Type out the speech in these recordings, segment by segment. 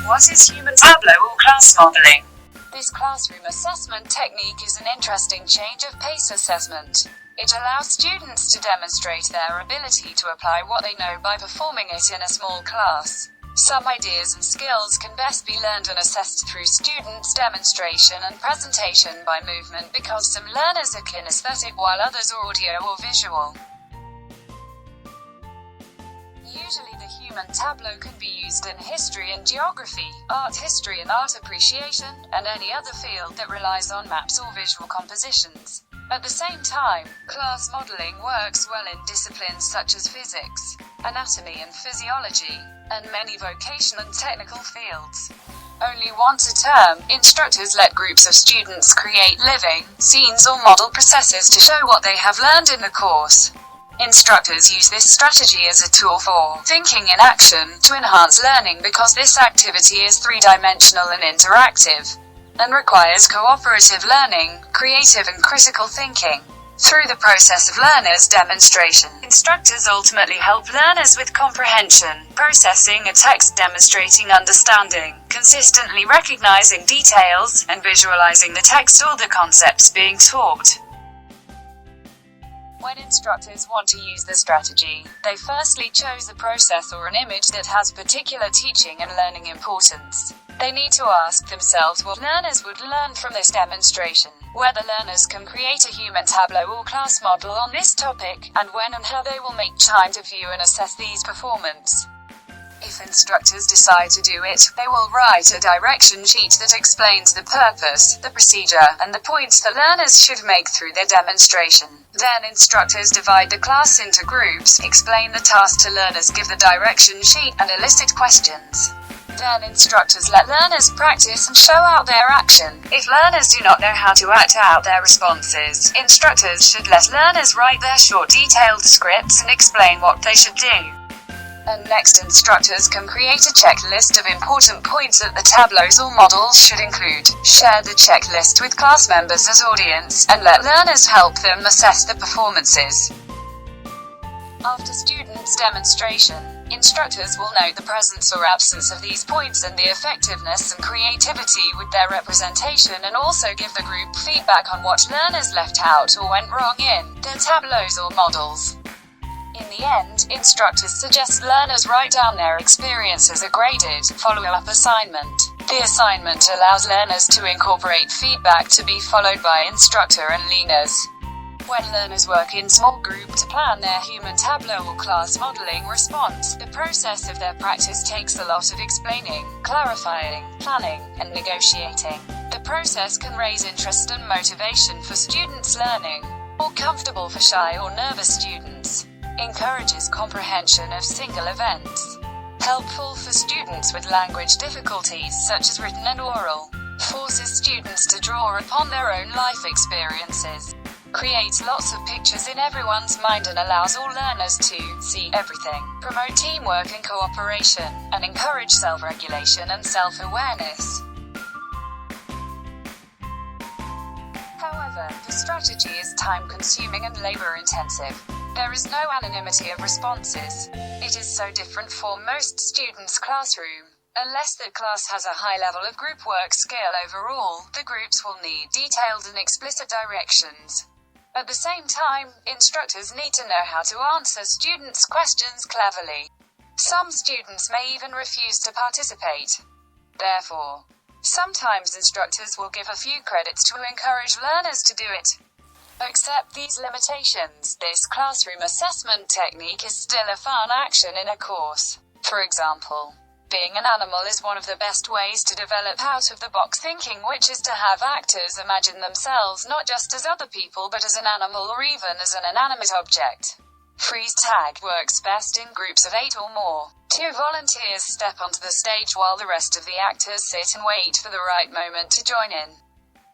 What is human Tableau or class modeling? This classroom assessment technique is an interesting change of pace assessment. It allows students to demonstrate their ability to apply what they know by performing it in a small class. Some ideas and skills can best be learned and assessed through students' demonstration and presentation by movement, because some learners are kinesthetic while others are audio or visual. Usually the human tableau can be used in history and geography, art history and art appreciation, and any other field that relies on maps or visual compositions. At the same time, class modeling works well in disciplines such as physics, anatomy and physiology, and many vocational and technical fields. Only once a term, instructors let groups of students create living scenes or model processes to show what they have learned in the course. Instructors use this strategy as a tool for thinking in action to enhance learning, because this activity is three-dimensional and interactive, and requires cooperative learning, creative and critical thinking. Through the process of learners' demonstration, instructors ultimately help learners with comprehension, processing a text, demonstrating understanding, consistently recognizing details, and visualizing the text or the concepts being taught. When instructors want to use the strategy, they firstly choose a process or an image that has particular teaching and learning importance. They need to ask themselves what learners would learn from this demonstration, whether learners can create a human tableau or class model on this topic, and when and how they will make time to view and assess these performance. If instructors decide to do it, they will write a direction sheet that explains the purpose, the procedure, and the points the learners should make through their demonstration. Then instructors divide the class into groups, explain the task to learners, give the direction sheet, and elicit questions. Then instructors let learners practice and show out their action. If learners do not know how to act out their responses, instructors should let learners write their short detailed scripts and explain what they should do. And next, instructors can create a checklist of important points that the tableaus or models should include. Share the checklist with class members as audience, and let learners help them assess the performances. After students' demonstration, instructors will note the presence or absence of these points and the effectiveness and creativity with their representation, and also give the group feedback on what learners left out or went wrong in their tableaus or models. In the end, instructors suggest learners write down their experience as a graded, follow-up assignment. The assignment allows learners to incorporate feedback to be followed by instructor and learners. When learners work in small group to plan their human tableau or class modeling response, the process of their practice takes a lot of explaining, clarifying, planning, and negotiating. The process can raise interest and motivation for students learning, or comfortable for shy or nervous students. Encourages comprehension of single events. Helpful for students with language difficulties such as written and oral. Forces students to draw upon their own life experiences. Creates lots of pictures in everyone's mind and allows all learners to see everything. Promote teamwork and cooperation, and encourage self-regulation and self-awareness. However, the strategy is time-consuming and labor-intensive. There is no anonymity of responses. It is so different for most students' classroom. Unless the class has a high level of group work skill overall, the groups will need detailed and explicit directions. At the same time, instructors need to know how to answer students' questions cleverly. Some students may even refuse to participate. Therefore, sometimes instructors will give a few credits to encourage learners to do it. Accept these limitations. This classroom assessment technique is still a fun action in a course. For example, being an animal is one of the best ways to develop out-of-the-box thinking, which is to have actors imagine themselves not just as other people but as an animal or even as an inanimate object. Freeze tag works best in groups of 8 or more. 2 volunteers step onto the stage while the rest of the actors sit and wait for the right moment to join in.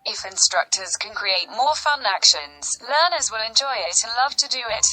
If instructors can create more fun actions, learners will enjoy it and love to do it.